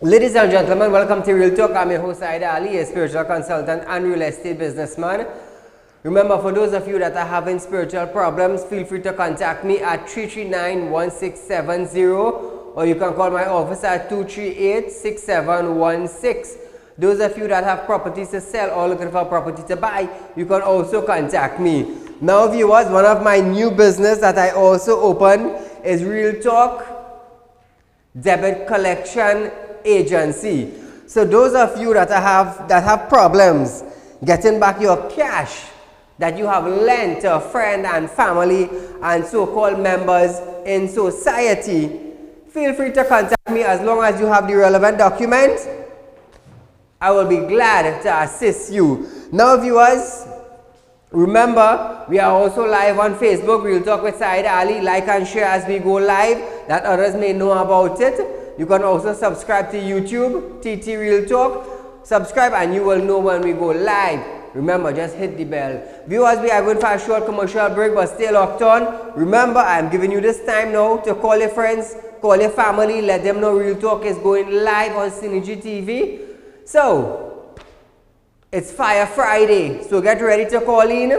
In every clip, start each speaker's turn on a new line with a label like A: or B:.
A: Ladies and gentlemen, welcome to Real Talk. I'm your host, Saieed Ali, a spiritual consultant and real estate businessman. Remember, for those of you that are having spiritual problems, feel free to contact me at 339-1670, or you can call my office at 238-6716. Those of you that have properties to sell or looking for a property to buy, you can also contact me. Now, viewers, one of my new business that I also opened is Real Talk Debit Collection Agency. So those of you that have problems getting back your cash that you have lent to a friend and family and so-called members in society, feel free to contact me. As long as you have the relevant document, I will be glad to assist you. Now, viewers, remember, we are also live on Facebook, Real Talk with Saieed Ali. Like and share as we go live, that others may know about it. You can also subscribe to YouTube, TT Real Talk. Subscribe and you will know when we go live. Remember, just hit the bell. Viewers, we are going for a short commercial break, but stay locked on. Remember, I am giving you this time now to call your friends, call your family, let them know Real Talk is going live on Synergy TV. So, it's Fire Friday, so get ready to call in.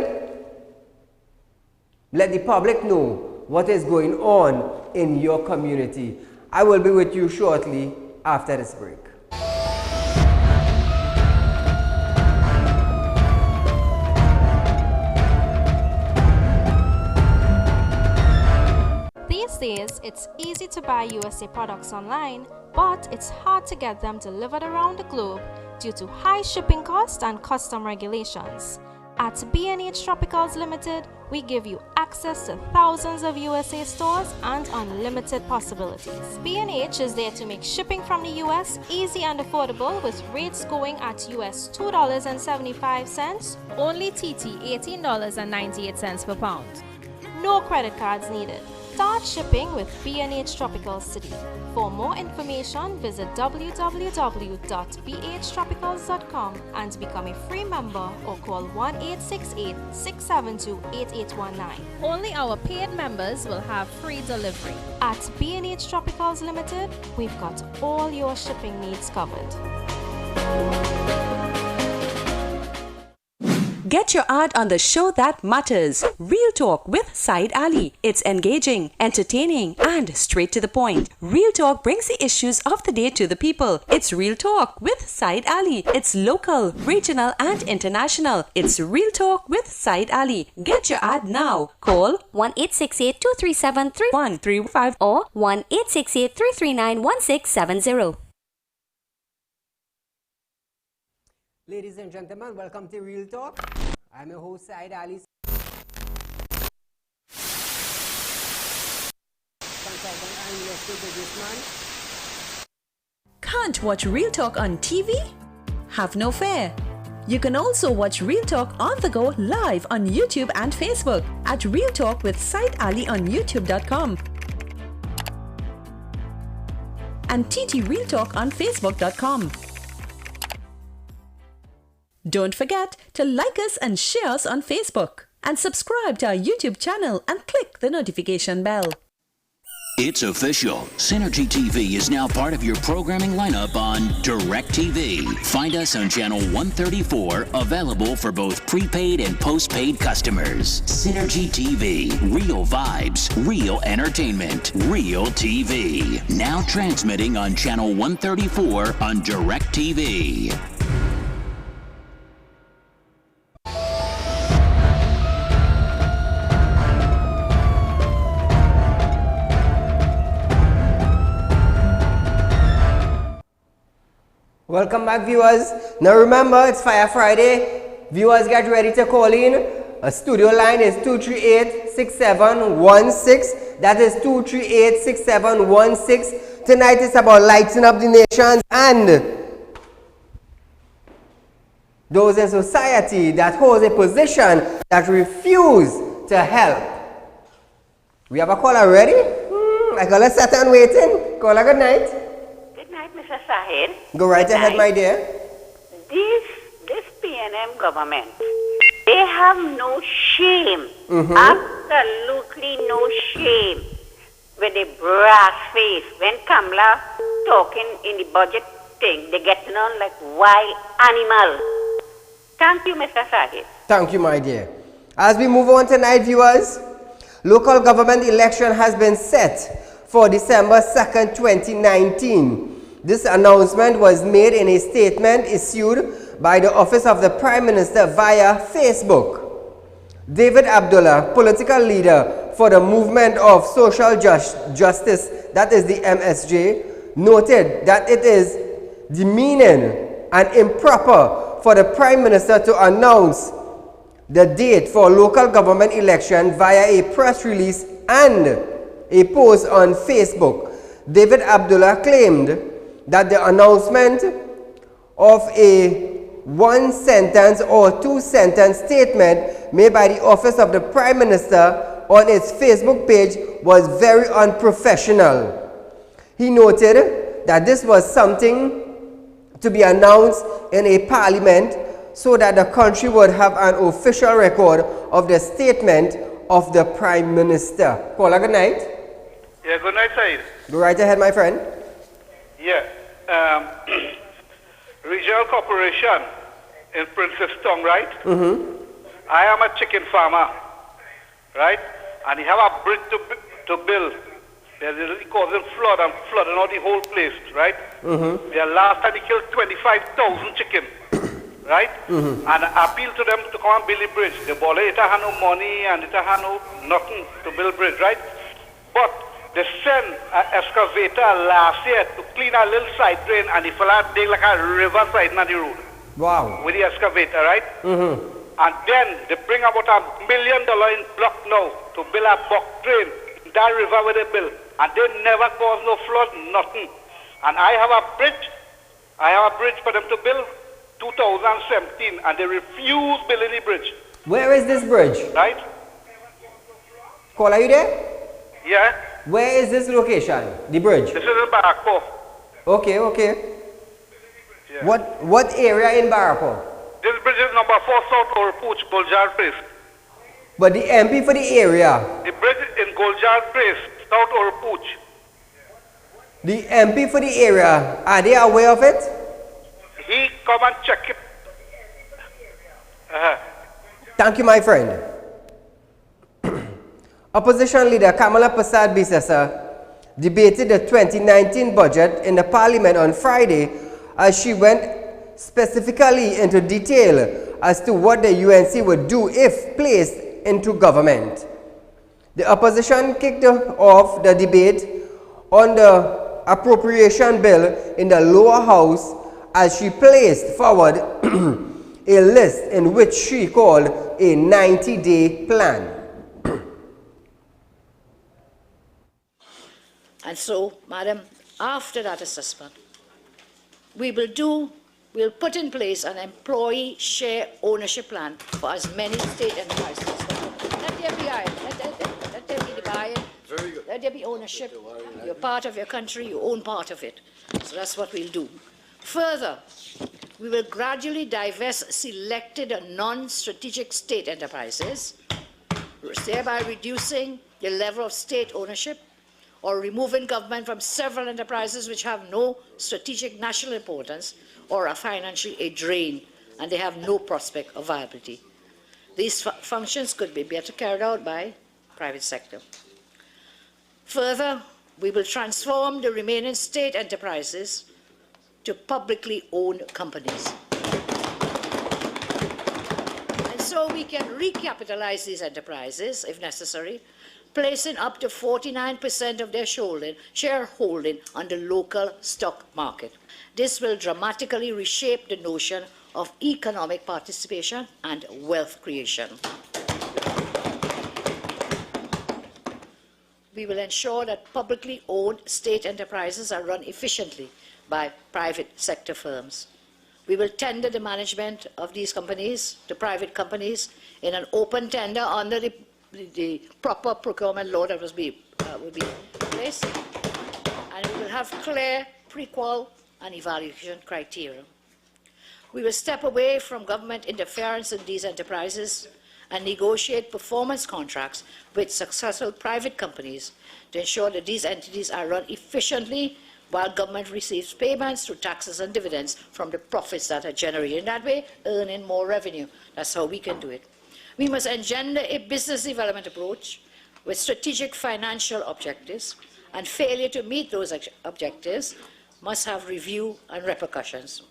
A: Let the public know what is going on in your community. I will be with you shortly after this break.
B: These days, it's easy to buy USA products online, but it's hard to get them delivered around the globe due to high shipping costs and custom regulations. At B&H Tropicals Limited, we give you access to thousands of USA stores and unlimited possibilities. B&H is there to make shipping from the US easy and affordable, with rates going at US $2.75, only TT $18.98 per pound. No credit cards needed. Start shipping with B&H Tropicals today. For more information, visit www.bhtropicals.com and become a free member, or call 1-868-672-8819. Only our paid members will have free delivery. At B&H Tropicals Limited, we've got all your shipping needs covered.
C: Get your ad on the show that matters. Real Talk with Saieed Ali. It's engaging, entertaining, and straight to the point. Real Talk brings the issues of the day to the people. It's Real Talk with Saieed Ali. It's local, regional, and international. It's Real Talk with Saieed Ali. Get your ad now. Call
D: 1-868-237-3135 or 1-868-339-1670.
A: Ladies and gentlemen, welcome to Real Talk. I'm your host, Saieed Ali, consultant and real estate businessman.
C: Can't watch Real Talk on TV? Have no fear. You can also watch Real Talk on the go live on YouTube and Facebook at Real Talk with Saieed Ali on YouTube.com and TT Real Talk on Facebook.com. Don't forget to like us and share us on Facebook, and subscribe to our YouTube channel and click the notification bell.
E: It's official. Synergy TV is now part of your programming lineup on DirecTV. Find us on channel 134, available for both prepaid and postpaid customers. Synergy TV. Real vibes, real entertainment, real TV. Now transmitting on channel 134 on DirecTV.
A: Welcome back, viewers. Now remember, it's Fire Friday. Viewers, get ready to call in. A studio line is 238-6716. That is 238-6716. Tonight is about lighting up the nations and those in society that holds a position that refuse to help. We have a caller ready? I call her sat and waiting. Caller, good night.
F: Mr. Saieed.
A: Go right ahead, my dear.
F: This PNM government, they have no shame. Absolutely no shame. With a brass face. When Kamala talking in the budget thing. They're getting on like wild animals. Thank you, Mr. Saieed.
A: Thank you, my dear. As we move on tonight, viewers, local government election has been set for December 2nd, 2019. This announcement was made in a statement issued by the Office of the Prime Minister via Facebook. David Abdullah, political leader for the Movement of Social Justice, that is the MSJ, noted that it is demeaning and improper for the Prime Minister to announce the date for local government election via a press release and a post on Facebook. David Abdullah claimed that the announcement of a one-sentence or two-sentence statement made by the Office of the Prime Minister on its Facebook page was very unprofessional. He noted that this was something to be announced in a parliament so that the country would have an official record of the statement of the Prime Minister. Paula, good night.
G: Yeah, good night, Said.
A: Go right ahead, my friend.
G: Yeah. Regional Corporation in Princess Town, right? I am a chicken farmer, right? And he have a bridge to build. They're causing flood and flooding out the whole place, right? Their last time he killed 25,000 chicken, right? And I appeal to them to come and build a bridge. The ball, it had no money and it had no nothing to build bridge, right? But they sent an excavator last year to clean a little side drain, and the fella dig like a river side on the road.
A: Wow.
G: With the excavator, right? And then they bring about $1 million in block now to build a buck drain in that river where they build. And they never cause no flood, nothing. And I have a bridge for them to build 2017, and they refuse building the bridge.
A: Where is this bridge?
G: Right?
A: Call, are you there?
G: Yeah.
A: Where is this location? The bridge?
G: This is in Barako.
A: Okay, okay.
G: Yeah.
A: What area in Barapo?
G: This bridge is number 4 South Orpooch, Goljar Place.
A: But the MP for the area?
G: The bridge is in Goljar Place, South Orpooch.
A: The MP for the area, are they aware of it?
G: He come and check it.
A: Thank you, my friend. Opposition leader Kamala Prasad Bisesa debated the 2019 budget in the parliament on Friday as she went specifically into detail as to what the UNC would do if placed into government. The opposition kicked off the debate on the appropriation bill in the lower house as she placed forward a list in which she called a 90-day plan.
H: And so, Madam, after that assessment, we'll put in place an employee share ownership plan for as many state enterprises. Let there be let there be the buy-in. Very good. Let there be ownership. You're part of your country, you own part of it. So that's what we'll do. Further, we will gradually divest selected non-strategic state enterprises, thereby reducing the level of state ownership or removing government from several enterprises which have no strategic national importance or are financially a drain, and they have no prospect of viability. These functions could be better carried out by private sector. Further, we will transform the remaining state enterprises to publicly owned companies. And so we can recapitalize these enterprises, if necessary, placing up to 49% of their shareholding on the local stock market. This will dramatically reshape the notion of economic participation and wealth creation. We will ensure that publicly owned state enterprises are run efficiently by private sector firms. We will tender the management of these companies to private companies in an open tender under the proper procurement law that would be placed, and we will have clear pre-qual and evaluation criteria. We will step away from government interference in these enterprises and negotiate performance contracts with successful private companies to ensure that these entities are run efficiently while government receives payments through taxes and dividends from the profits that are generated. In that way, earning more revenue. That's how we can do it. We must engender a business development approach with strategic financial objectives, and failure to meet those objectives must have review and repercussions.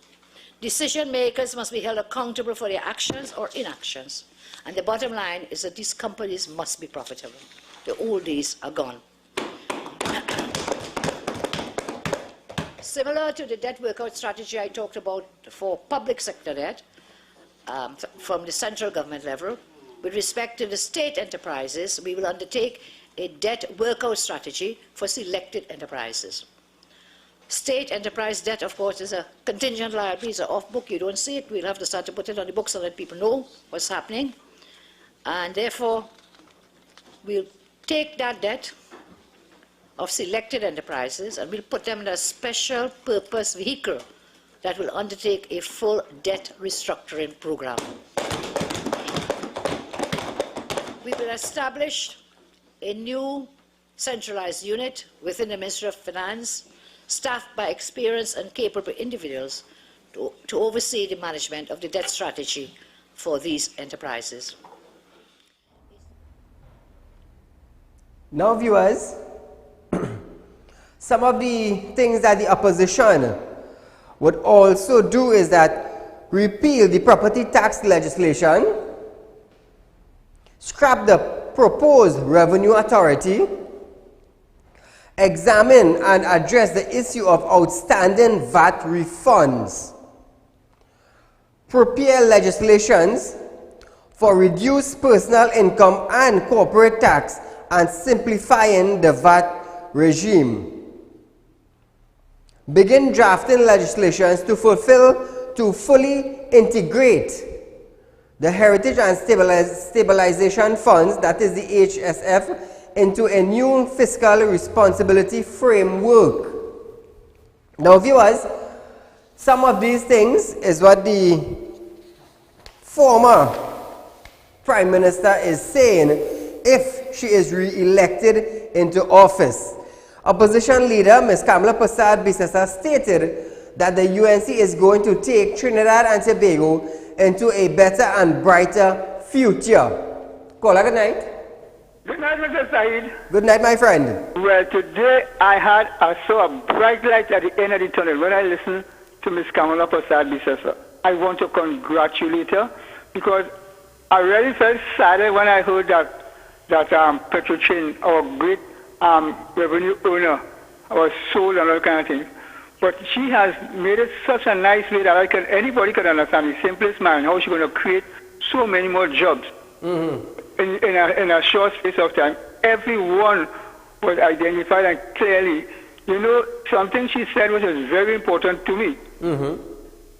H: Decision makers must be held accountable for their actions or inactions. And the bottom line is that these companies must be profitable. The old days are gone. Similar to the debt workout strategy I talked about for public sector debt from the central government level, with respect to the state enterprises, we will undertake a debt workout strategy for selected enterprises. State enterprise debt, of course, is a contingent liability, it's an off-book, you don't see it. We'll have to start to put it on the books so that people know what's happening. And therefore, we'll take that debt of selected enterprises and we'll put them in a special purpose vehicle that will undertake a full debt restructuring program. We will establish a new centralized unit within the Ministry of Finance, staffed by experienced and capable individuals to oversee the management of the debt strategy for these enterprises.
A: Now, viewers, some of the things that the opposition would also do is that repeal the property tax legislation, scrap the proposed revenue authority, examine and address the issue of outstanding VAT refunds, prepare legislations for reduced personal income and corporate tax and simplifying the VAT regime. Begin drafting legislations to fully integrate the Heritage and Stabilization Funds, that is the HSF, into a new fiscal responsibility framework. Now, viewers, some of these things is what the former Prime Minister is saying if she is re-elected into office. Opposition leader Ms. Kamala Persad-Bissessar stated that the UNC is going to take Trinidad and Tobago into a better and brighter future. Caller, good night.
I: Good night, Mr. Saeed.
A: Good night, my friend.
I: Well, today I saw a bright light at the end of the tunnel when I listened to Ms. Kamala Persad-Bissessar. I want to congratulate her because I really felt saddened when I heard that Petrochin, our great revenue earner, was sold and all kind of things. But she has made it such a nice way that anybody can understand the simplest man how she's going to create so many more jobs in a short space of time. Everyone was identified and clearly. You know, something she said which is very important to me.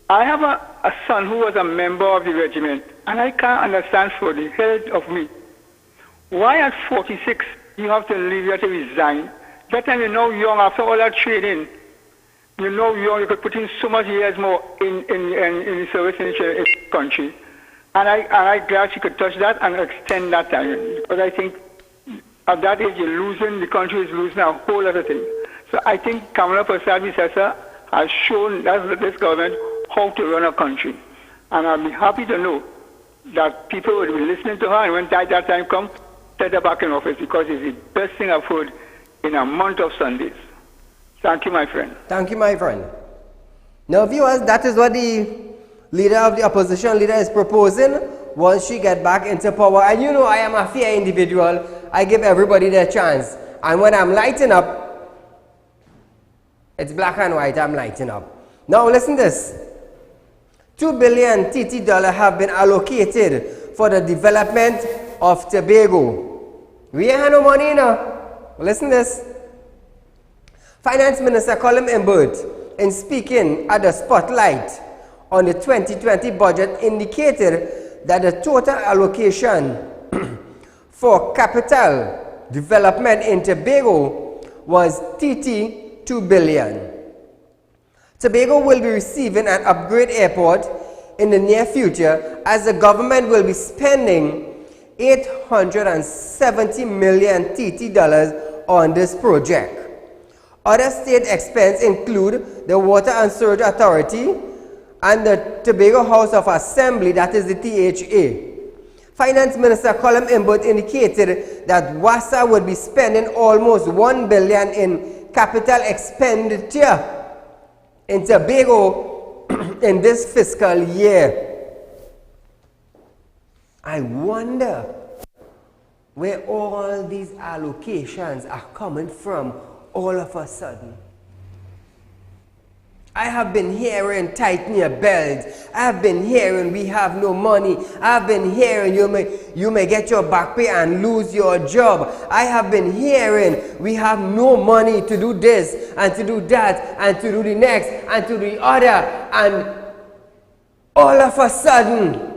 I: I have a son who was a member of the regiment, and I can't understand for the hell of me why at 46 you have to leave, you have to resign. That time you're now young, after all that training, you're now young, you could put in so much years more in the service in the country. And I'm glad she could touch that and extend that time. Because I think at that age you're losing, the country is losing a whole other thing. So I think Kamala Persad-Bissessar has shown this government how to run a country. And I'll be happy to know that people will be listening to her, and when that time comes, set her back in office, because it's the best thing I've heard in a month of Sundays. Thank you, my friend.
A: Thank you, my friend. Now, viewers, that is what the leader of the opposition leader is proposing once she get back into power. And you know, I am a fair individual. I give everybody their chance. And when I'm lighting up, it's black and white, I'm lighting up. Now, listen to this. 2 billion TT dollars have been allocated for the development of Tobago. We ain't had no money, you know. Listen to this. Finance Minister Colin Imbert, in speaking at the Spotlight on the 2020 budget, indicated that the total allocation for capital development in Tobago was TT 2 billion. Tobago will be receiving an upgrade airport in the near future, as the government will be spending 870 million TT dollars on this project. Other state expense include the Water and Sewerage Authority and the Tobago House of Assembly, that is the THA. Finance Minister Colin Imbert indicated that WASA would be spending almost $1 billion in capital expenditure in Tobago in this fiscal year. I wonder where all these allocations are coming from all of a sudden. I have been hearing tighten your belt. I have been hearing we have no money. I have been hearing you may get your back pay and lose your job. I have been hearing we have no money to do this and to do that and to do the next and to do the other, and all of a sudden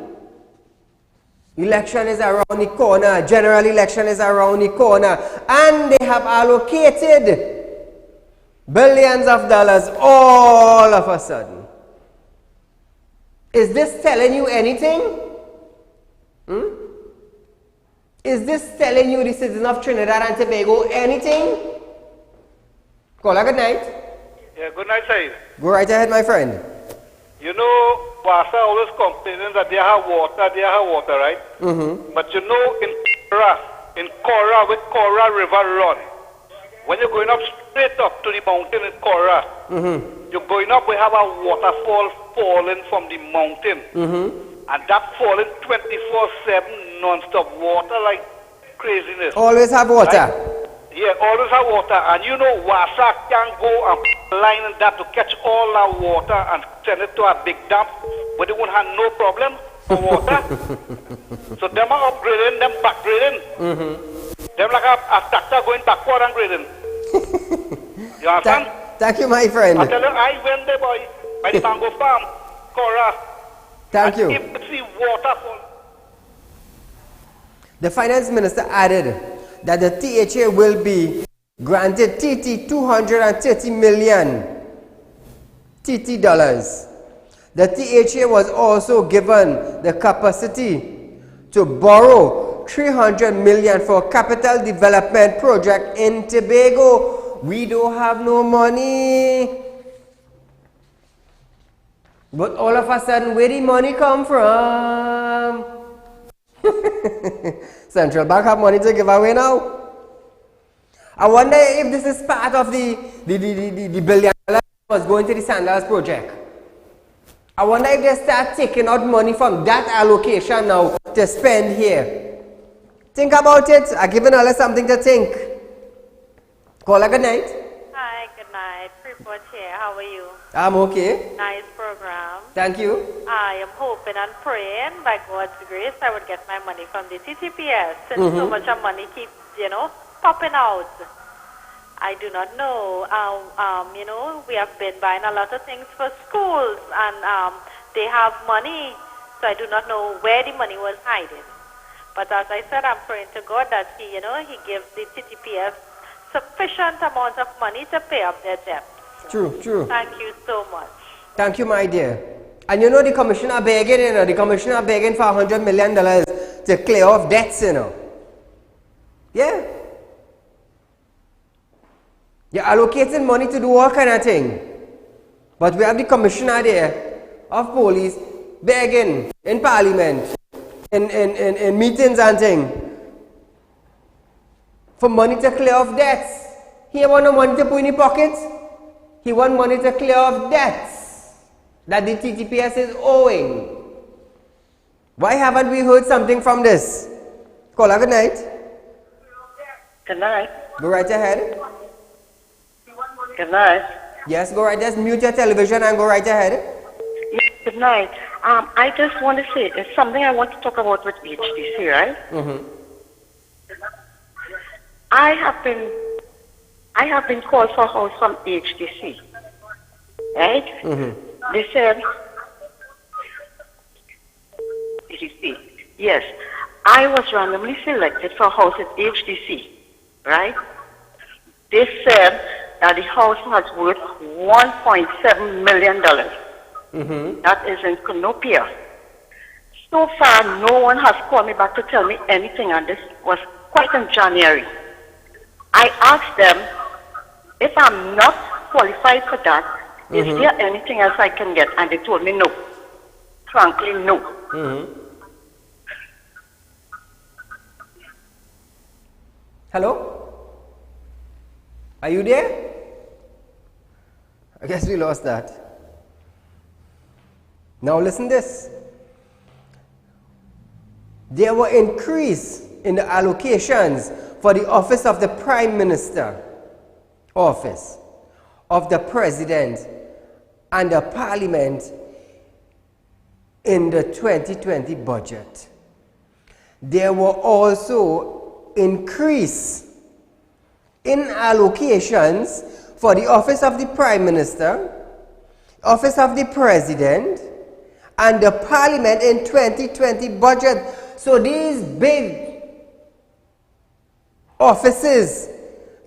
A: election is around the corner, general election is around the corner, and they have allocated billions of dollars all of a sudden. Is this telling you anything? Is this telling you, the citizens of Trinidad and Tobago, anything? Caller, good night.
G: Yeah, good night, Saeed.
A: Go right ahead, my friend.
G: You know, Wasa always complaining that they have water, right? But you know, in Cora, with Cora River run, when you're going up straight up to the mountain in Cora, you're going up, we have a waterfall falling from the mountain. And that falling 24/7 non-stop water like craziness.
A: Always have water.
G: Right? Yeah, always have water. And you know, Wasa can go and line in that to catch all that water and send it to a big dam, but they won't have no problem for water. So them are upgrading, them backgrading. Them like a tractor going backward and grading. You understand?
A: Thank you, my friend.
G: I tell you, I went there, boy, by the mango farm, Cora.
A: Thank you.
G: You could see waterfall.
A: The finance minister added that the THA will be granted TT 230 million TT dollars. The THA was also given the capacity to borrow 300 million for capital development project in Tobago. We don't have no money. But all of a sudden, where the money come from? Central Bank have money to give away now. I wonder if this is part of the billion dollars was going to the Sandals project. I wonder if they start taking out money from that allocation now to spend here. Think about it. I'm giving all something to think. Caller, good night.
F: Hi, good night. Freeport here. How are you?
A: I'm okay.
F: Nice program.
A: Thank you.
F: I am hoping and praying by God's grace I would get my money from the TTPS since so much of money keeps, popping out. I do not know. We have been buying a lot of things for schools and they have money, so I do not know where the money was hiding. But as I said, I'm praying to God that He gives the TTPS sufficient amount of money to pay up their debts.
A: True.
F: Thank you so much.
A: Thank you, my dear. And the commissioner begging, the commissioner begging for $100 million to clear off debts, Yeah. You're allocating money to do all kind of thing. But we have the commissioner there of police begging in parliament, in meetings and things, for money to clear off debts. He want no money to put in his pockets. He want money to clear off debts that the TTPS is owing. Why haven't we heard something from this? Caller, good night.
J: Good night.
A: Go right ahead.
J: Good night.
A: Yes, go right. Just mute your television and go right ahead.
J: Yes, good night. I just want to say, it's something I want to talk about with HDC, right? I have been called for a house from HDC, right? They said, HDC, yes, I was randomly selected for a house at HDC, right? They said that the house was worth $1.7 million. That is in Canopia. So far, no one has called me back to tell me anything, and this was quite in January. I asked them If I'm not qualified for that, is there anything else I can get? And they told me no. Frankly, no.
A: Hello? Are you there? I guess we lost that. Now listen this. There were increase in the allocations for the office of the Prime Minister, office of the President and the Parliament in the 2020 budget. There were also increase in allocations for the office of the Prime Minister, office of the President, and the Parliament in 2020 budget. So these big offices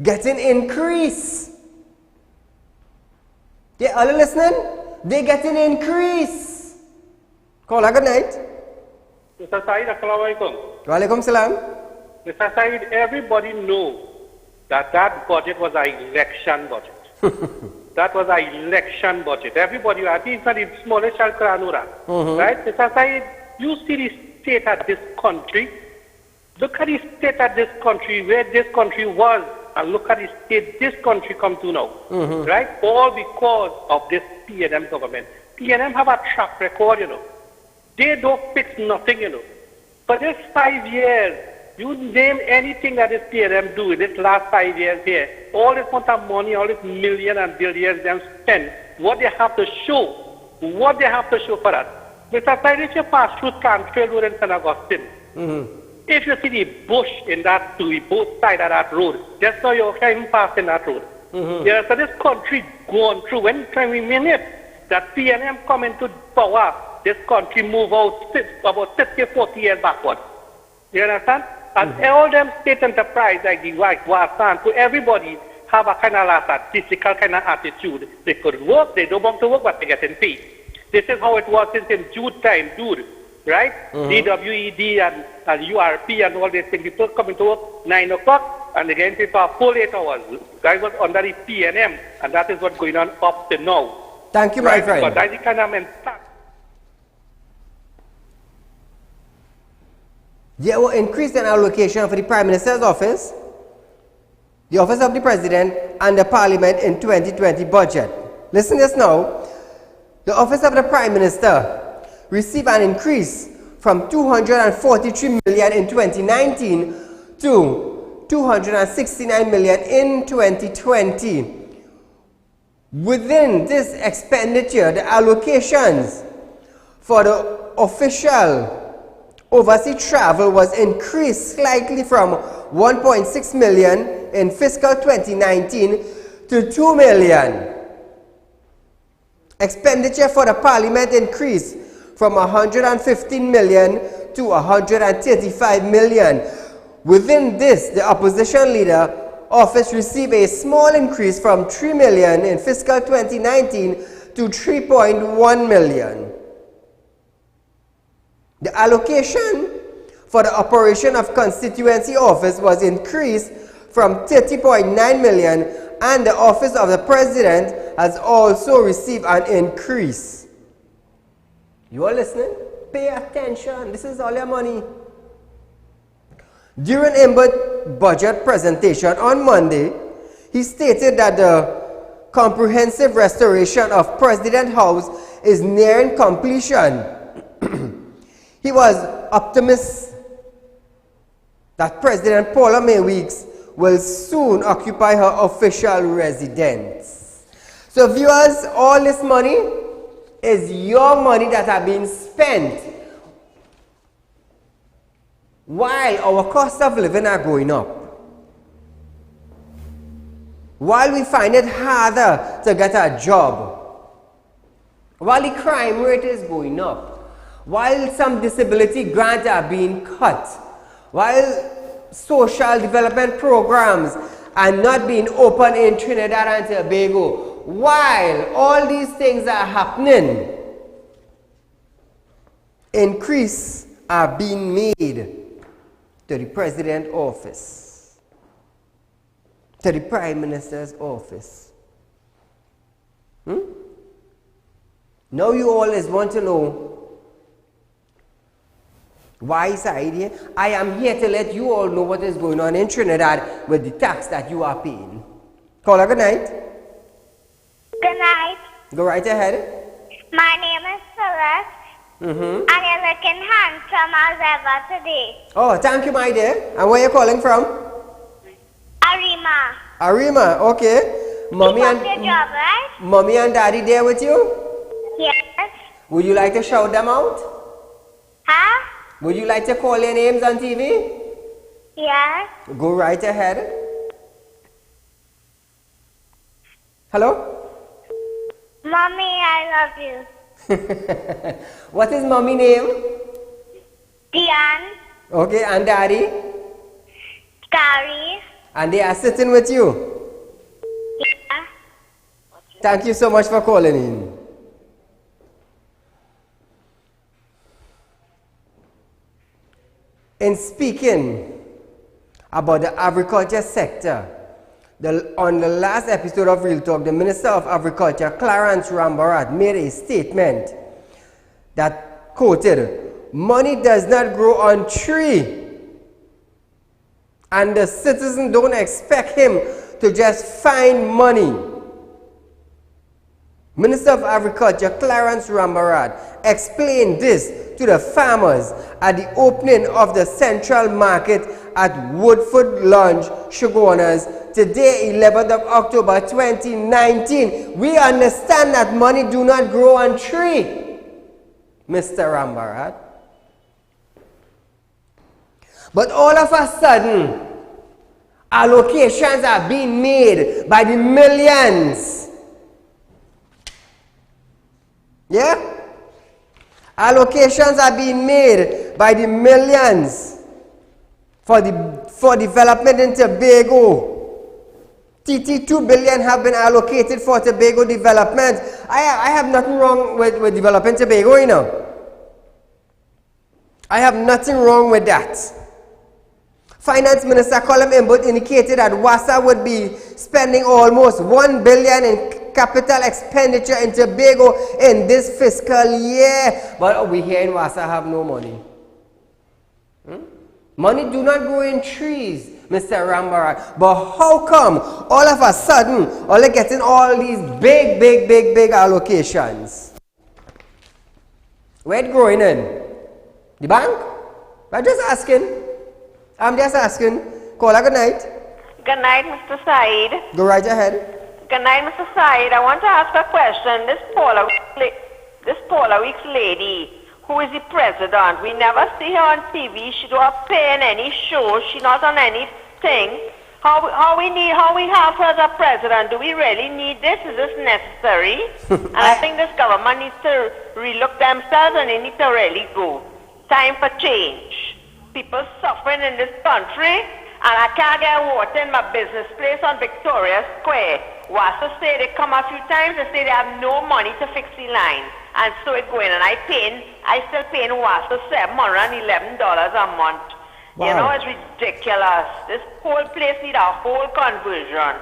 A: getting increase. Yeah, are you listening? They getting increase. Call good night.
K: Mr. Saeed, assalamu alaikum.
A: Wa alaikum salam.
K: Mr. Saeed, everybody knows that that budget was an election budget. That was an election budget. Everybody, I think it's the smallest child Kranura. Right? Mr. Saeed, you see the state of this country. Look at the state of this country, where this country was, and look at the state this country come to now. Right? All because of this PNM government. PNM have a track record, you know. They don't fix nothing, you know. For this 5 years, you name anything that this PNM do in this last 5 years here, all this amount of money, all this million and billions them spend, what they have to show for us. Mr. Saeed, if you pass through Cantrell Road in St. Augustine, if you see the bush in that, to both sides of that road, just so you can't even pass in that road. Yeah, so this country going through, when we mean it, that PNM come into power, this country move out about 60, 40 years backward. You understand? And all them state enterprise like the Wasan, so everybody have a kind of statistical kind of attitude. They could work, they don't want to work, but they get paid. This is how it was since in June time, dude. Right? DWED and URP and all these things. People come into work 9 o'clock and again people are full 8 hours. That was under the PNM, and that is what's going on up to now.
A: Thank you, my friend.
K: But that's the kind of mentality.
A: There were increased in allocation for the Prime Minister's office, the office of the President, and the Parliament in 2020 budget. Listen to this now. The office of the Prime Minister received an increase from 243 million in 2019 to 269 million in 2020. Within this expenditure, the allocations for the official overseas travel was increased slightly from 1.6 million in fiscal 2019 to 2 million. Expenditure for the Parliament increased from 115 million to 135 million. Within this, the opposition leader office received a small increase from 3 million in fiscal 2019 to 3.1 million. The allocation for the operation of constituency office was increased from 30.9 million, and the office of the President has also received an increase. You are listening? Pay attention. This is all your money. During Imbert's budget presentation on Monday, he stated that the comprehensive restoration of President House is nearing completion. He was optimistic that President Paula May Weeks will soon occupy her official residence. So viewers, all this money is your money that have been spent while our cost of living are going up. While we find it harder to get a job. While the crime rate is going up. While some disability grants are being cut. While social development programs are not being open in Trinidad and Tobago. While all these things are happening, increase are being made to the President's office. to the Prime Minister's office. Now you always want to know why is I here? I am here to let you all know what is going on in Trinidad with the tax that you are paying. Caller, good night.
L: Good night.
A: Go right ahead.
L: My name is Celeste. And you're looking handsome as ever today.
A: Oh, thank you, my dear. And where are you calling from?
L: Arima.
A: Arima, okay. Mommy
L: and your job, right?
A: Mommy and Daddy there with you?
L: Yes.
A: Would you like to shout them out?
L: Huh?
A: Would you like to call their names on TV?
L: Yes.
A: Go right ahead. Hello?
L: Mommy, I love you.
A: What is mommy name?
L: Diane.
A: Okay, and daddy?
L: Gary.
A: And they are sitting with you?
L: Yeah.
A: Thank you so much for calling in. In speaking about the agriculture sector, on the last episode of Real Talk, the Minister of Agriculture, Clarence Rambarat, made a statement that quoted, "Money does not grow on tree, and the citizen don't expect him to just find money." Minister of Agriculture Clarence Rambarat explained this to the farmers at the opening of the Central Market at Woodford Lounge, Shogunas, today, 11th of October 2019. We understand that money do not grow on tree, Mr. Rambarat. But all of a sudden, allocations are being made by the millions. Yeah? Allocations are being made by the millions for development in Tobago. 2 billion have been allocated for Tobago development. I have nothing wrong with developing Tobago, you know. I have nothing wrong with that. Finance Minister Colum Imbut indicated that WASA would be spending almost 1 billion in capital expenditure in Tobago in this fiscal year. But we here in WASA have no money. Money do not grow in trees, Mr. Rambarat. But how come all of a sudden, all are getting all these big allocations? Where it growing in? The bank? I'm just asking. I'm just asking. Caller, good night.
F: Good night, Mr. Saeed.
A: Go right ahead.
F: Good night, Mr. Saeed. I want to ask a question. This Paula Weeks lady, who is the president, we never see her on TV. She don't appear in any show. She's not on anything. How we have her as a president? Do we really need this? Is this necessary? And I think this government needs to relook themselves and they need to really go. Time for change. People suffering in this country, and I can't get water in my business place on Victoria Square. WASA say they come a few times and say they have no money to fix the line. And so it's going, and I still paying WASA $711 a month. Wow. You know, it's ridiculous. This whole place needs a whole conversion.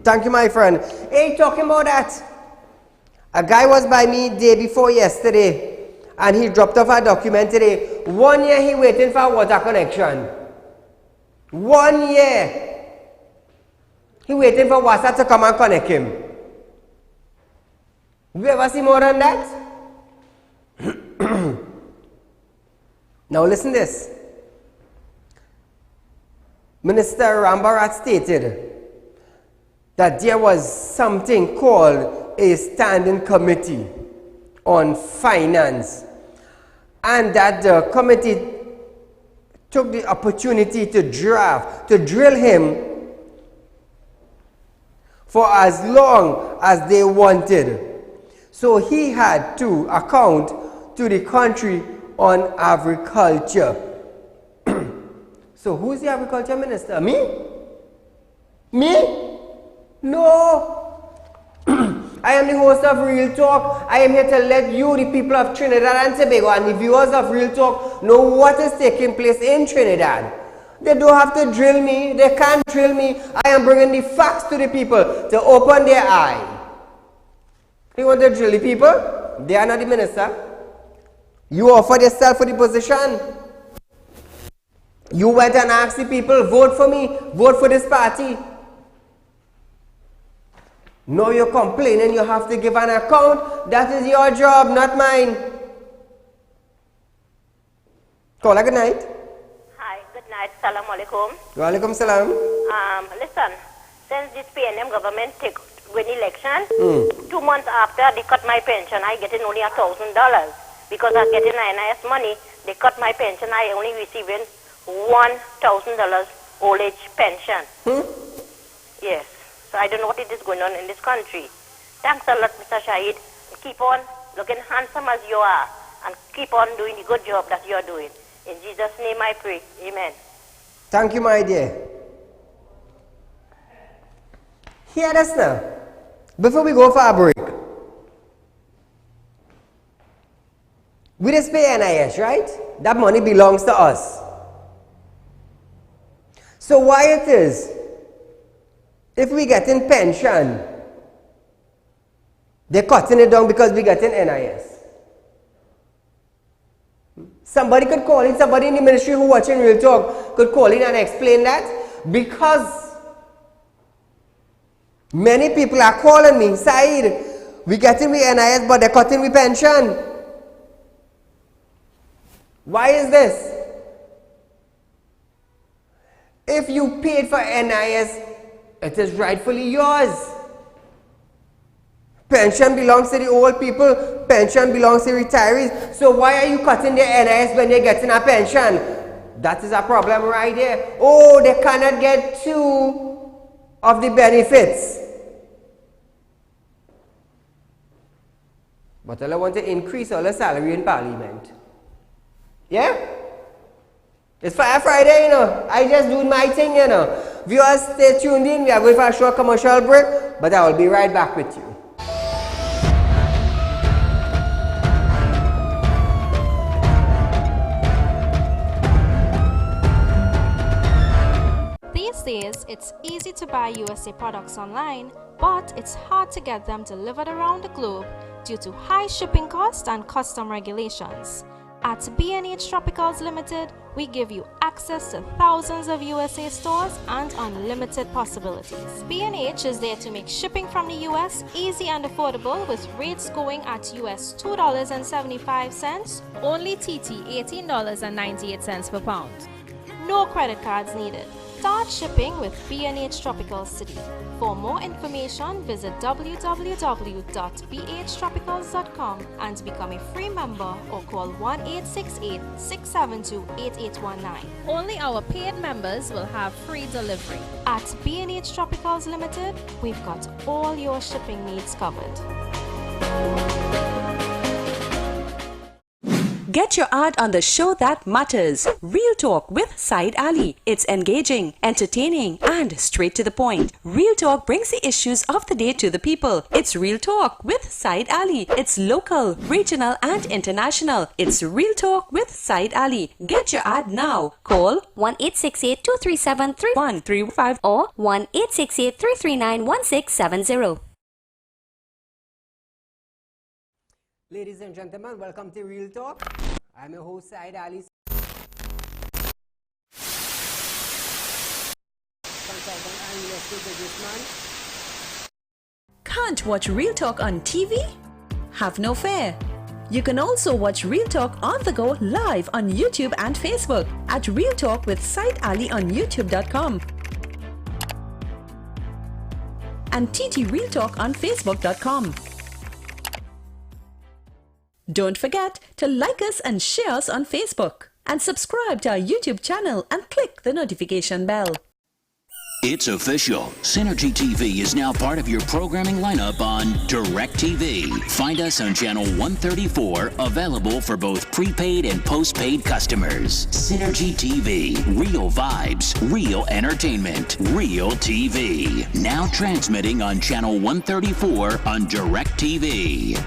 A: Thank you, my friend. Hey, talking about that, a guy was by me day before yesterday, and he dropped off a document today. 1 year he waiting for a water connection. 1 year. He waiting for WASA to come and connect him. You ever see more than that? Now listen this. Minister Rambarat stated that there was something called a standing committee on finance, and that the committee took the opportunity to drill him for as long as they wanted. So he had to account to the country on agriculture. So who's the agriculture minister? Me? Me? No. I am the host of Real Talk. I am here to let you, the people of Trinidad and Tobago, and the viewers of Real Talk, know what is taking place in Trinidad. They don't have to drill me. They can't drill me. I am bringing the facts to the people to open their eye. You want to drill the people? They are not the minister. You offered yourself for the position. You went and asked the people, vote for me, vote for this party. Now you're complaining you have to give an account. That is your job, not mine. Caller, good night.
M: Hi, good night. Salam alaikum.
A: Wa alaikum salam.
M: Listen, since this PNM government take win election, 2 months after they cut my pension, I getting only $1,000. Because I'm getting NIS money, they cut my pension, I only receiving $1,000 old age pension. Yes. So I don't know what it is going on in this country. Thanks a lot, Mr. Saieed. Keep on looking handsome as you are and keep on doing the good job that you are doing. In Jesus' name I pray. Amen.
A: Thank you, my dear. Hear this now. Before we go for a break. We just pay NIS, right? That money belongs to us. So why it is, if we get in pension, they're cutting it down because we get in NIS. Somebody could call in, somebody in the ministry who watching Real Talk could call in and explain that, because many people are calling me, Saeed, we getting with NIS but they're cutting with pension. Why is this? If you paid for NIS, it is rightfully yours. Pension belongs to the old people. Pension belongs to retirees. So why are you cutting their NIS when they're getting a pension? That is a problem right there. Oh, they cannot get 2 of the benefits. But I want to increase all the salary in Parliament. Yeah? It's Fire Friday, you know. I just do my thing, you know. Viewers, stay tuned in. We are going for a short commercial break, but I will be right back with you.
B: These days, it's easy to buy USA products online, but it's hard to get them delivered around the globe due to high shipping costs and custom regulations. At B&H Tropicals Limited, we give you access to thousands of USA stores and unlimited possibilities. B&H is there to make shipping from the US easy and affordable, with rates going at US $2.75, only TT $18.98 per pound. No credit cards needed. Start shipping with B&H Tropical City. For more information, visit www.bhtropicals.com and become a free member or call 1-868-672-8819. Only our paid members will have free delivery. At B&H Tropicals Limited, we've got all your shipping needs covered.
C: Get your ad on the show that matters. Real Talk with Saieed Ali. It's engaging, entertaining, and straight to the point. Real Talk brings the issues of the day to the people. It's Real Talk with Saieed Ali. It's local, regional, and international. It's Real Talk with Saieed Ali. Get your ad now. Call
D: 1-868-237-3135 or 1-868-339-1670.
A: Ladies and gentlemen, welcome to Real Talk. I'm your host, Saieed Ali. Consultant and investor businessman.
N: Can't watch Real Talk on TV? Have no fear. You can also watch Real Talk on the go live on YouTube and Facebook at Real Talk with Saieed Ali on YouTube.com and TT Real Talk on Facebook.com. Don't forget to like us and share us on Facebook and subscribe to our YouTube channel and click the notification bell.
E: It's official. Synergy TV is now part of your programming lineup on DirecTV. Find us on channel 134, available for both prepaid and postpaid customers. Synergy TV. Real vibes, real entertainment, real TV. Now transmitting on channel 134 on DirecTV.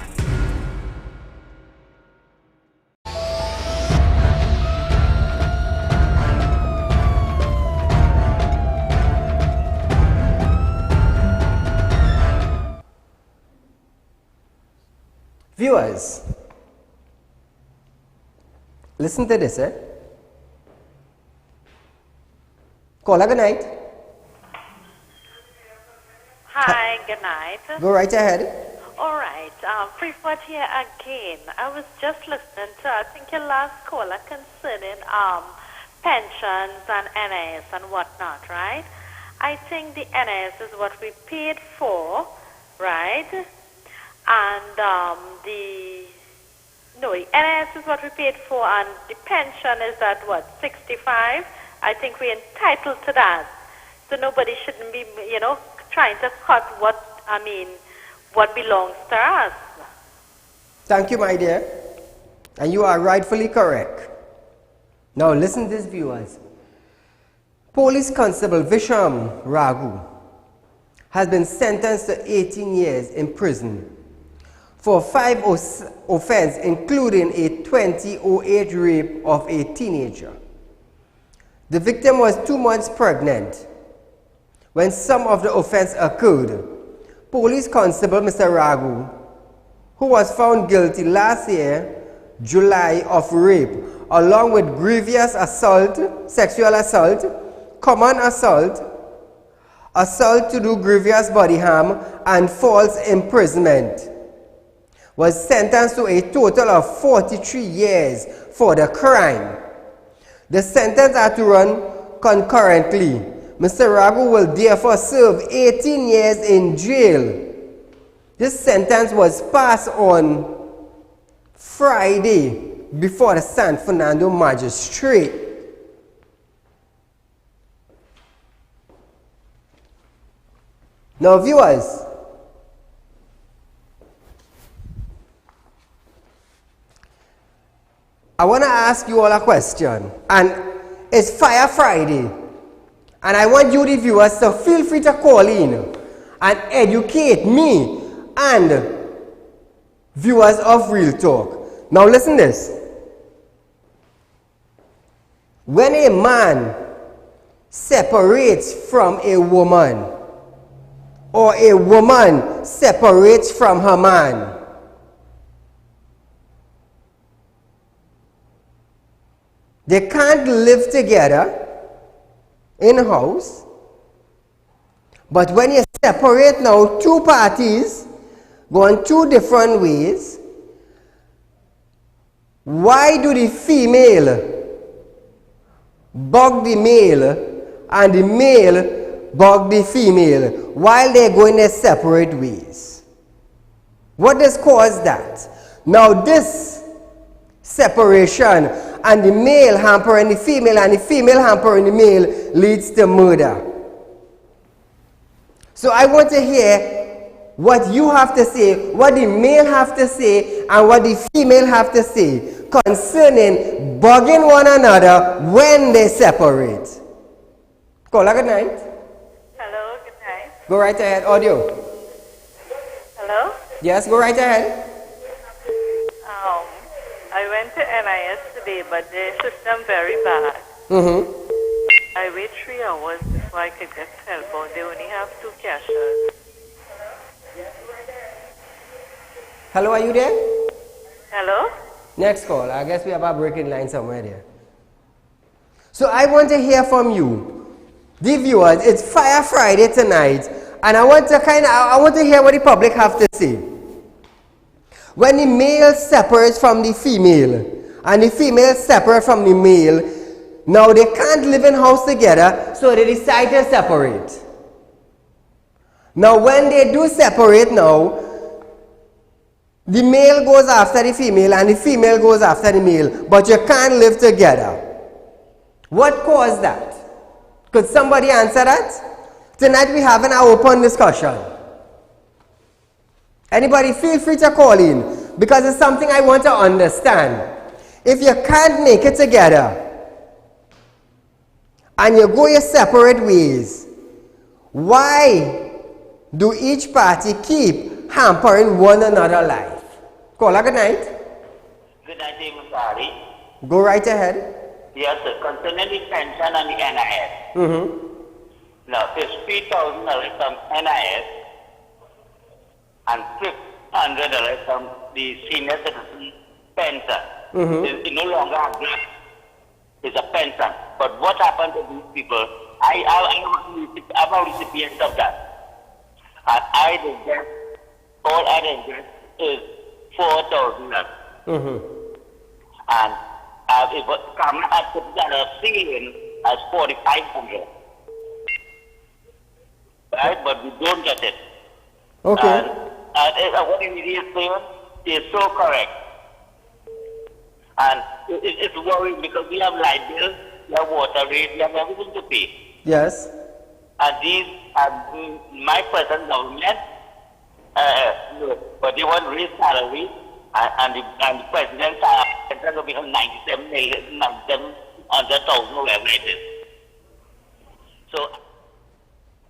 A: Viewers, listen to this, Caller, good night.
F: Hi, good night.
A: Go right ahead.
F: All right, Freeport here again. I was just listening to, I think, your last caller concerning pensions and NIS and whatnot, right? I think the NIS is what we paid for, right? And the NIS is what we paid for, and the pension is at what, 65? I think we're entitled to that. So nobody shouldn't be, trying to cut what belongs to us.
A: Thank you, my dear. And you are rightfully correct. Now listen to this, viewers. Police Constable Visham Raghu has been sentenced to 18 years in prison for 5 offenses, including a 2008 rape of a teenager. The victim was 2 months pregnant when some of the offense occurred. Police Constable Mr. Raghu, who was found guilty last year, July, of rape, along with grievous assault, sexual assault, common assault, assault to do grievous body harm, and false imprisonment, was sentenced to a total of 43 years for the crime. The sentence had to run concurrently. Mr. Raghu will therefore serve 18 years in jail. This sentence was passed on Friday before the San Fernando magistrate. Now, viewers, I want to ask you all a question, and it's Fire Friday, and I want you, the viewers, to feel free to call in and educate me and viewers of Real Talk. Now listen this. When a man separates from a woman, or a woman separates from her man, they can't live together in a house. But when you separate now, two parties going two different ways, why do the female bug the male and the male bug the female while they're going their separate ways? What has caused that? Now this separation and the male hampering the female and the female hampering the male leads to murder. So I want to hear what you have to say, what the male have to say, and what the female have to say concerning bugging one another when they separate. Caller, good night.
F: Hello, good night.
A: Go right ahead, audio.
F: Hello?
A: Yes, go right ahead.
F: I went to NIS today, but the system very bad. I wait 3 hours before I could get help out. They only have 2 cashiers.
A: Hello, are you there?
F: Hello?
A: Next call. I guess we have a breaking line somewhere there. So I want to hear from you, the viewers. It's Fire Friday tonight, and I want to hear what the public have to say. When the male separates from the female, and the female separates from the male, now they can't live in house together, so they decide to separate. Now when they do separate now, the male goes after the female and the female goes after the male, but you can't live together. What caused that? Could somebody answer that? Tonight we're having an open discussion. Anybody feel free to call in, because it's something I want to understand. If you can't make it together and you go your separate ways, why do each party keep hampering one another's life? Caller, good night.
O: Good night, Mr. Ali.
A: Go right ahead.
O: Yes, sir. Concerning the pension and the NIS. Now, there's $3,000 from NIS and $600 from the senior citizen pension. It's no longer a grant. It's a pension. But what happened to these people? I'm a recipient of that. And I did get, all I did get is 4,000. And if I put that a ceiling as 4,500. Right? But we don't get it.
A: Okay.
O: And what he is saying is so correct. And it's worrying because we have light bills, we have water rates, we have everything to pay.
A: Yes.
O: And these, my present government, but they want to raise salary, and the president's salary will become 97,000, whatever it is. So.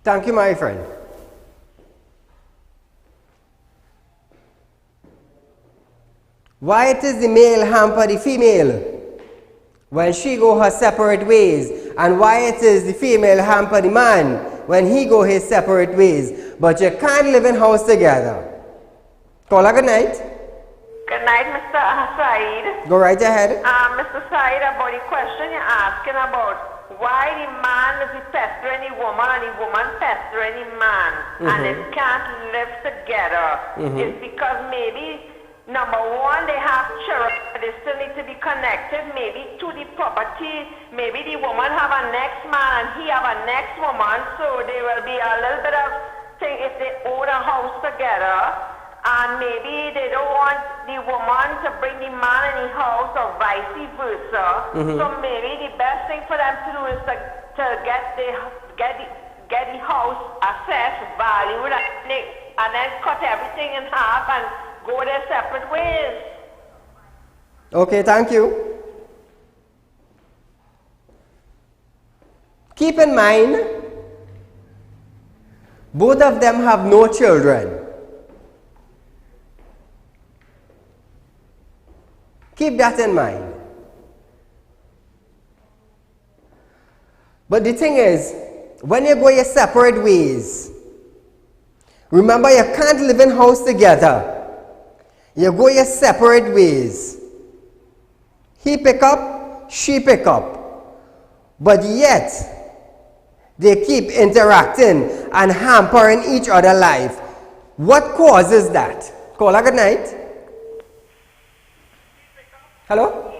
A: Thank you, my friend. Why it is the male hamper the female when she go her separate ways, and why it is the female hamper the man when he go his separate ways, but you can't live in house together. Caller, good night.
P: Good night, Mr. Saeed.
A: Go right ahead.
P: Mr. Saeed, about the question you're asking about why the man is pestering the woman and the woman pestering the man, and they can't live together. It's because maybe, number one, they have children, they still need to be connected, maybe to the property. Maybe the woman have a next man and he have a next woman, so there will be a little bit of thing if they own a house together. And maybe they don't want the woman to bring the man in the house or vice versa. So maybe the best thing for them to do is to get the house assessed, valued, and then cut everything in half and go their separate ways.
A: Okay, thank you. Keep in mind, both of them have no children. Keep that in mind. But the thing is, when you go your separate ways, remember you can't live in house together. You go your separate ways. He pick up, she pick up. But yet, they keep interacting and hampering each other's life. What causes that? Caller, good night. Hello?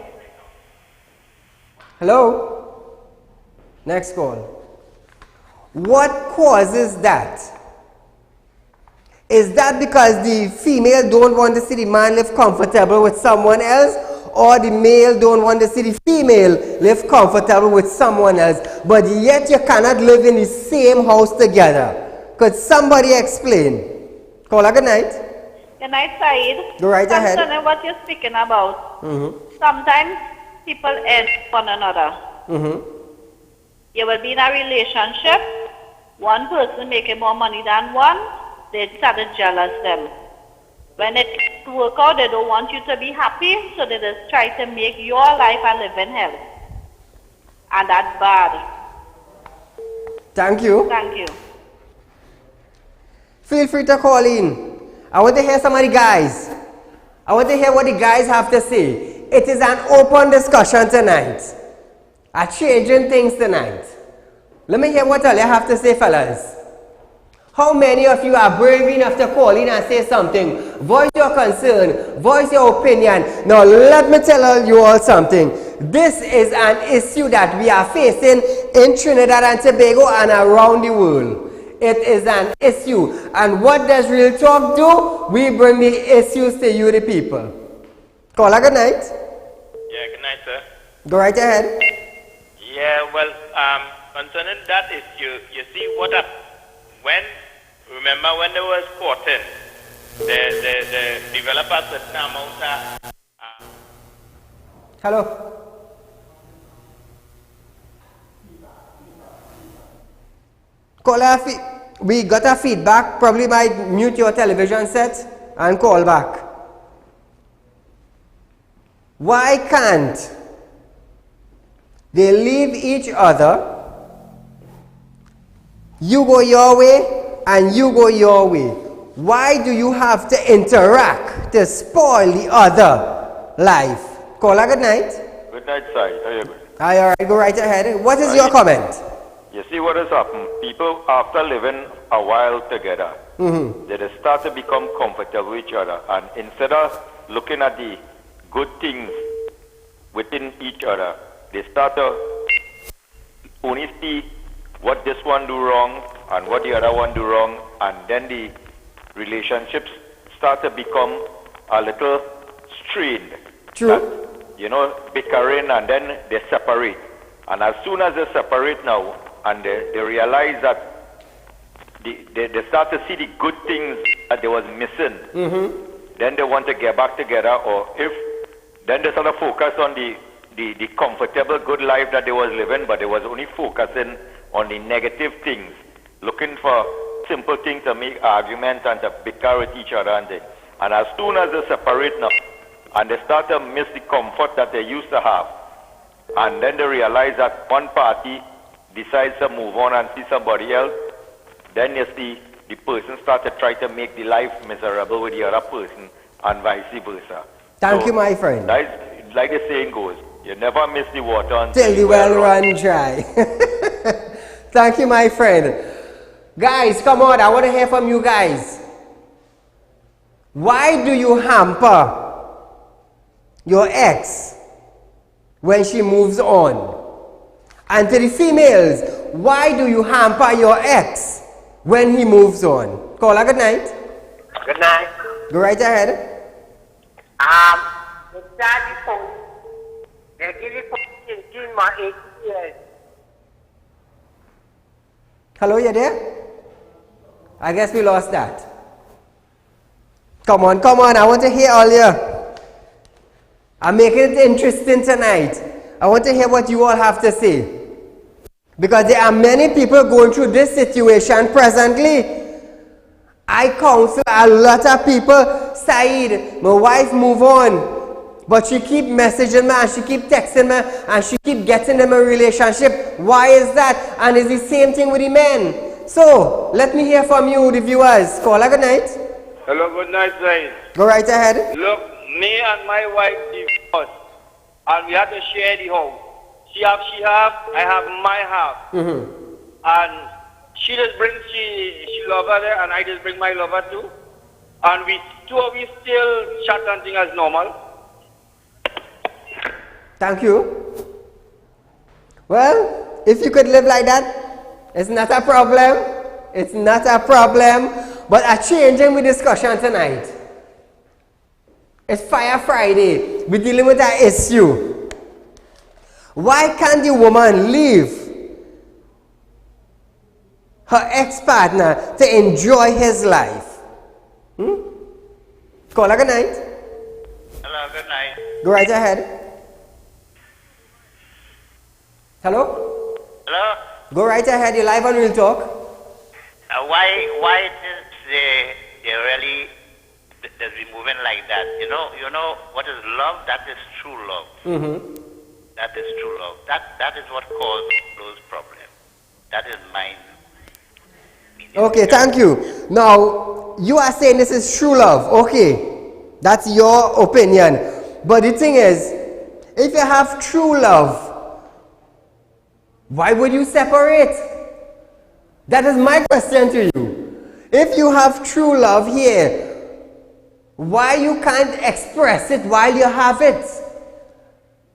A: Hello? Next call. What causes that? Is that because the female don't want to see the man live comfortable with someone else, or the male don't want to see the female live comfortable with someone else, but yet you cannot live in the same house together? Could somebody explain? Caller, good night.
F: Good night, Saeed.
A: Go right ahead.
F: Concerning what you're speaking about, sometimes people end one another. You will be in a relationship, one person making more money than one, they start to jealous them. When it work out, they don't want you to be happy, so they just try to make your life a living hell. And that's bad.
A: Thank you.
F: Thank you.
A: Feel free to call in. I want to hear some of the guys. I want to hear what the guys have to say. It is an open discussion tonight. I'm changing things tonight. Let me hear what all you have to say, fellas. How many of you are brave enough to call in and say something? Voice your concern, voice your opinion. Now let me tell you all something. This is an issue that we are facing in Trinidad and Tobago and around the world. It is an issue. And what does Real Talk do? We bring the issues to you, the people. Caller, good night.
Q: Yeah, good night, sir.
A: Go right ahead.
Q: Yeah, well, concerning that issue, you see what remember when there was courting, the developers certain amount of...
A: Hello. Caller, we got a feedback. Probably might mute your television set and call back. Why can't they leave each other? You go your way and you go your way. Why do you have to interact to spoil the other life? Caller, good night.
R: Good night, Said. How are you doing?
A: All right, go right ahead. What is your comment?
R: You see what has happened? People, after living a while together, they just start to become comfortable with each other. And instead of looking at the good things within each other, they start to only see what this one do wrong and what the other one do wrong. And then the relationships start to become a little strained.
A: True.
R: You know, bickering, and then they separate. And as soon as they separate now, and they realize that they start to see the good things that they was missing, then they want to get back together, or then they sort of focus on the comfortable, good life that they was living, but they was only focusing on the negative things, looking for simple things to make arguments and to bicker with each other and things. And as soon as they separate now, and they start to miss the comfort that they used to have, and then they realize that one party decides to move on and see somebody else, then you see the person start to try to make the life miserable with the other person, and vice versa.
A: Thank you, my friend.
R: Like the saying goes, you never miss the water
A: until the well run dry. Thank you, my friend. Guys, come on, I want to hear from you guys. Why do you hamper your ex when she moves on? And to the females, why do you hamper your ex when he moves on? Caller, good night.
S: Good night.
A: Go right ahead.
S: The daddy phone, they give it for 18 or 18 years.
A: Hello, you there? I guess we lost that. Come on, I want to hear all you. I'm making it interesting tonight. I want to hear what you all have to say. Because there are many people going through this situation presently. I counsel a lot of people, Saeed, my wife move on, but she keep messaging me and she keep texting me and she keep getting in a relationship. Why is that? And it's the same thing with the men. So, let me hear from you, the viewers. Caller, good night.
T: Hello, good night, Saeed.
A: Go right ahead.
T: Look, me and my wife divorced, and we had to share the house. She have, I have my half. And she just brings, she lover there, and I just bring my lover too. And we still chat and thing as normal.
A: Thank you. Well, if you could live like that, it's not a problem. It's not a problem. But a changing with discussion tonight. It's Fire Friday. We're dealing with that issue. Why can't the woman leave her ex-partner to enjoy his life? Caller, good night.
Q: Hello, good night.
A: Go right ahead. Hello?
Q: Hello?
A: Go right ahead. You're live on Real Talk.
Q: Why they really they're moving like that? You know what is love? That is true love. That is true love. That is what caused those problems. That is mine.
A: Okay, thank you. Now, you are saying this is true love. Okay, that's your opinion. But the thing is, if you have true love, why would you separate? That is my question to you. If you have true love here, why you can't express it while you have it?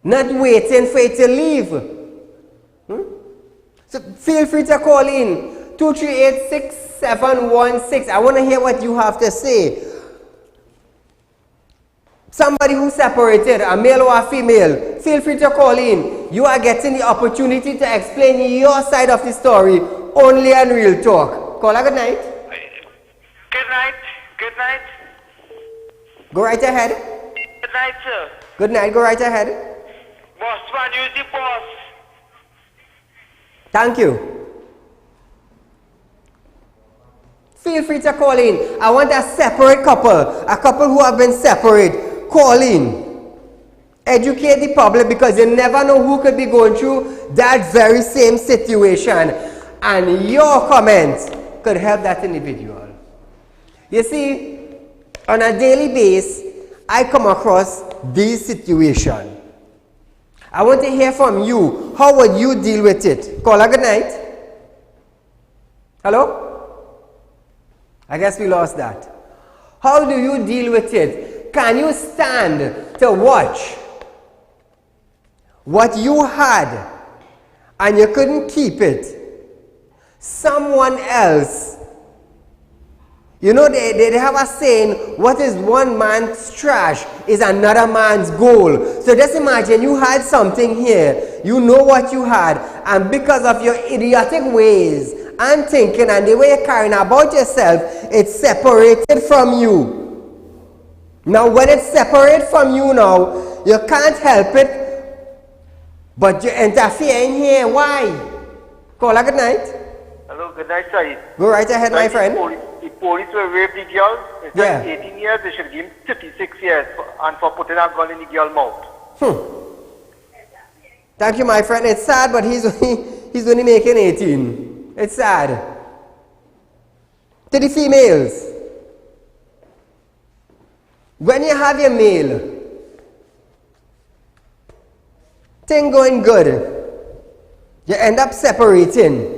A: Not waiting for it to leave. So feel free to call in 238-6716. I want to hear what you have to say. Somebody who separated, a male or a female, feel free to call in. You are getting the opportunity to explain your side of the story only on Real Talk. Caller, good night.
T: Good night. Good night.
A: Go right ahead.
T: Good night, sir.
A: Good night. Go right ahead.
T: Boss man, use the boss.
A: Thank you. Feel free to call in. I want a separate couple, a couple who have been separate. Call in. Educate the public, because you never know who could be going through that very same situation. And your comments could help that individual. You see, on a daily basis, I come across these situations. I want to hear from you. How would you deal with it? Caller, good night. Hello? I guess we lost that. How do you deal with it? Can you stand to watch what you had and you couldn't keep it? Someone else. You know, they have a saying, what is one man's trash is another man's gold. So just imagine you had something here, you know what you had, and because of your idiotic ways and thinking and the way you're carrying about yourself, it's separated from you. Now when it's separated from you now, you can't help it, but you interfere in here. Why? Caller, good night.
T: Hello, good night, Saeed.
A: Go right ahead, my friend.
T: The police will rape the girl. Instead of 18 years, they should give him 36 years and for putting a gun in the girl's mouth.
A: Thank you, my friend. It's sad, but he's only making 18. It's sad. To the females, when you have your male, thing going good, you end up separating.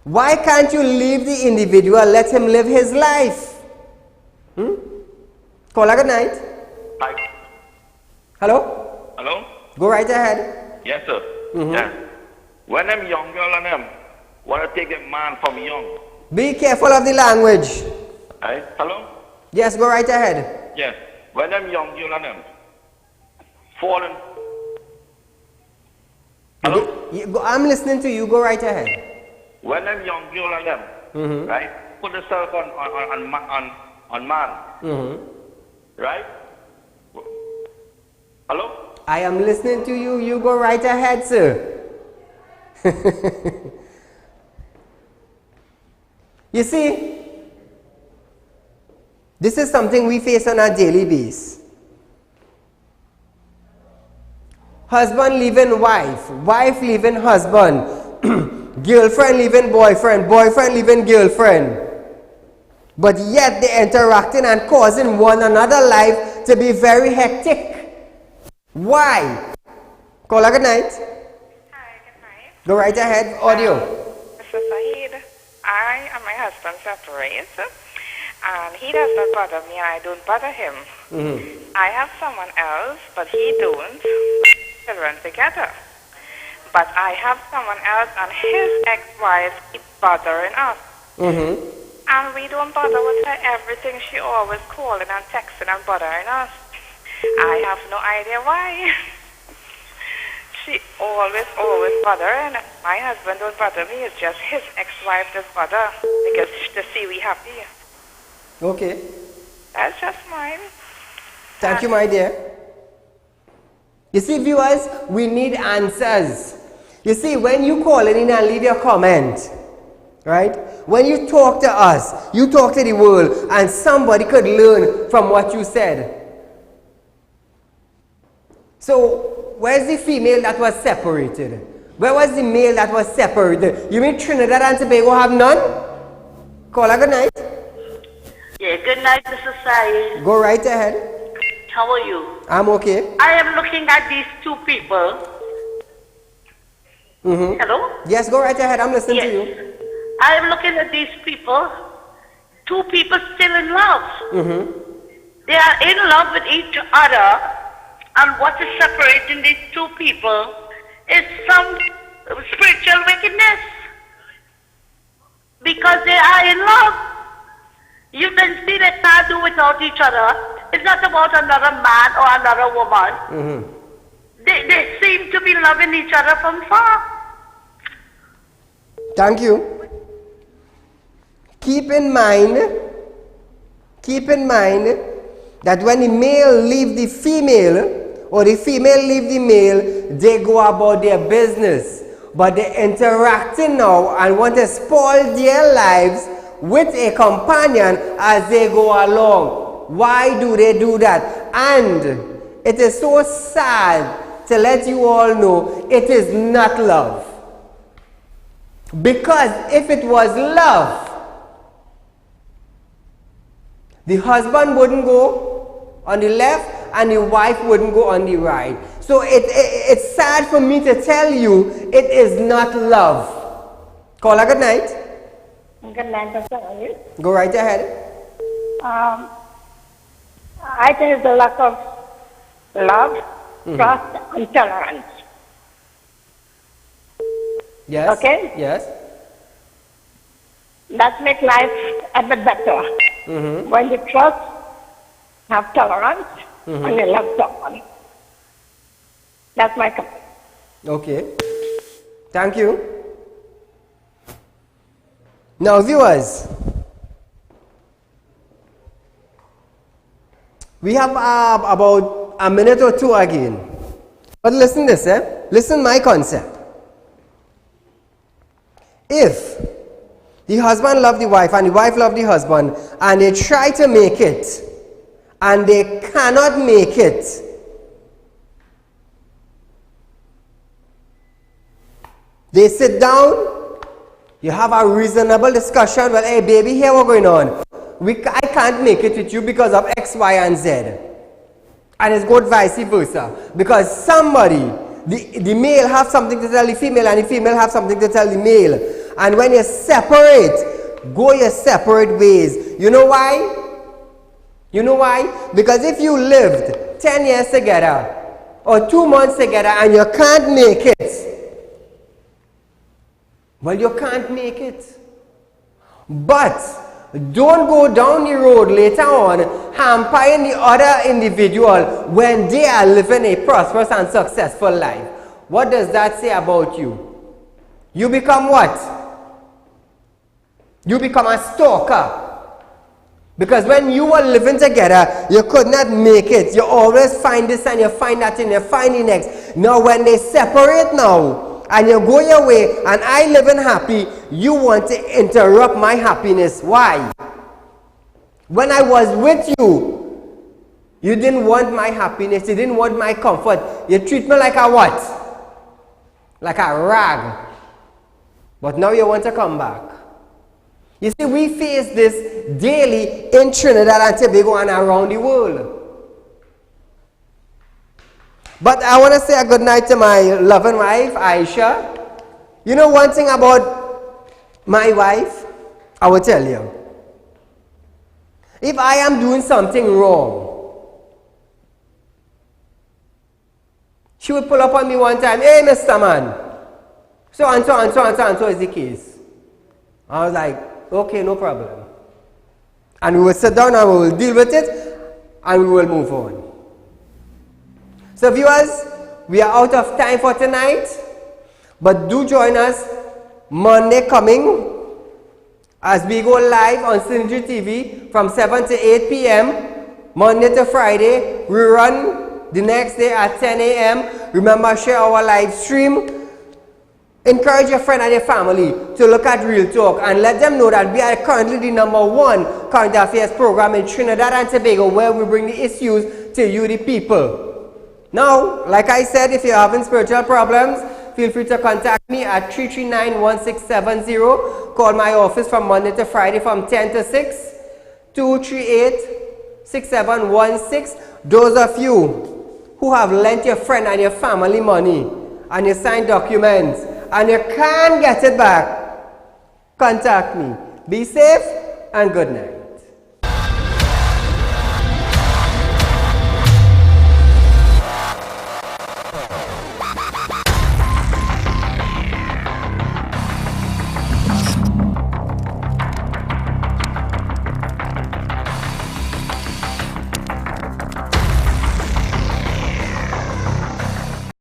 A: Why can't you leave the individual, let him live his life? Caller, good night.
R: Hi.
A: Hello?
R: Hello?
A: Go right ahead.
R: Yes, sir. Yeah. When I'm young girl and them want to take a man from young.
A: Be careful of the language.
R: Right? Hello?
A: Yes, go right ahead.
R: Yes. When I'm young girl and them falling. Hello?
A: I'm listening to you. Go right ahead.
R: When I'm young girl and them, right? Put yourself on man. Right? Hello?
A: I am listening to you. You go right ahead, sir. You see, this is something we face on a daily basis. Husband leaving wife, wife leaving husband, girlfriend leaving boyfriend, boyfriend leaving girlfriend. But yet they're interacting and causing one another life to be very hectic. Why? Caller, good night.
U: Hi, good night.
A: Go right ahead, audio.
U: Mr. Saeed, I and my husband separate, and he does not bother me and I don't bother him. I have someone else, but he don't. Children together. But I have someone else and his ex-wife keep bothering us. And we don't bother with her everything. She always calling and texting and bothering us. I have no idea why. She always bothering. My husband don't bother me. It's just his ex-wife does bother because to see we happy.
A: Okay.
U: That's just mine.
A: Thank you, my dear. You see, viewers, we need answers. You see, when you call in and leave your comment, right? When you talk to us, you talk to the world, and somebody could learn from what you said. So, where's the female that was separated? Where was the male that was separated? You mean Trinidad and Tobago have none? Caller, good night.
J: Yeah, good night, Mr. Saeed.
A: Go right ahead.
J: How are you?
A: I'm okay.
J: I am looking at these two people. Hello?
A: Yes, go right ahead. I'm listening to you.
J: I am looking at these people. Two people still in love. They are in love with each other. And what is separating these two people is some spiritual wickedness. Because they are in love. You can see they can't do without each other. It's not about another man or another woman. They seem to be loving each other from far.
A: Thank you. Keep in mind that when the male leave the female or the female leave the male, they go about their business. But they're interacting now and want to spoil their lives with a companion as they go along. Why do they do that? And it is so sad to let you all know it is not love. Because if it was love, The husband wouldn't go on the left and the wife wouldn't go on the right. So it's sad for me to tell you, it is not love. Caller, good night.
H: Good night, Pastor Ali.
A: Go right ahead.
H: I think it's a lack of love, trust, and tolerance.
A: Yes.
H: Okay?
A: Yes.
H: That makes life a bit better. When you trust, have tolerance, and you love someone. That's my comment.
A: Okay. Thank you. Now, viewers, we have about a minute or two again. But listen this, Listen my concept. If the husband loved the wife and the wife loved the husband and they try to make it and they cannot make it, they sit down, you have a reasonable discussion. Well, hey baby, here what's going on. I can't make it with you because of X, Y, and Z. And it's good vice versa. Because somebody, the male have something to tell the female and the female have something to tell the male. And when you separate, go your separate ways. You know why? You know why? Because if you lived 10 years together or 2 months together and you can't make it, well, you can't make it. But don't go down the road later on hampering the other individual when they are living a prosperous and successful life. What does that say about you? You become what? You become a stalker. Because when you were living together, you could not make it. You always find this and you find that and you find the next. Now when they separate now, and you go your way, and I living happy, you want to interrupt my happiness. Why? When I was with you, you didn't want my happiness, you didn't want my comfort. You treat me like a what? Like a rag. But now you want to come back. You see, we face this daily in Trinidad and Tobago and around the world. But I want to say a good night to my loving wife, Aisha. You know one thing about my wife? I will tell you. If I am doing something wrong, she would pull up on me one time, hey, Mr. Man, so and so and so and so and so is the case. I was like, okay, no problem. And we will sit down and we will deal with it and we will move on. So viewers, we are out of time for tonight, but do join us Monday coming as we go live on Synergy TV from 7 to 8 p.m. Monday to Friday. We run the next day at 10 a.m. Remember, share our live stream. Encourage your friend and your family to look at Real Talk and let them know that we are currently the #1 current affairs program in Trinidad and Tobago where we bring the issues to you, the people. Now, like I said, if you're having spiritual problems, feel free to contact me at 339-1670. Call my office from Monday to Friday from 10 to 6, 238-6716. Those of you who have lent your friend and your family money and you signed documents and you can't get it back, contact me. Be safe and good night.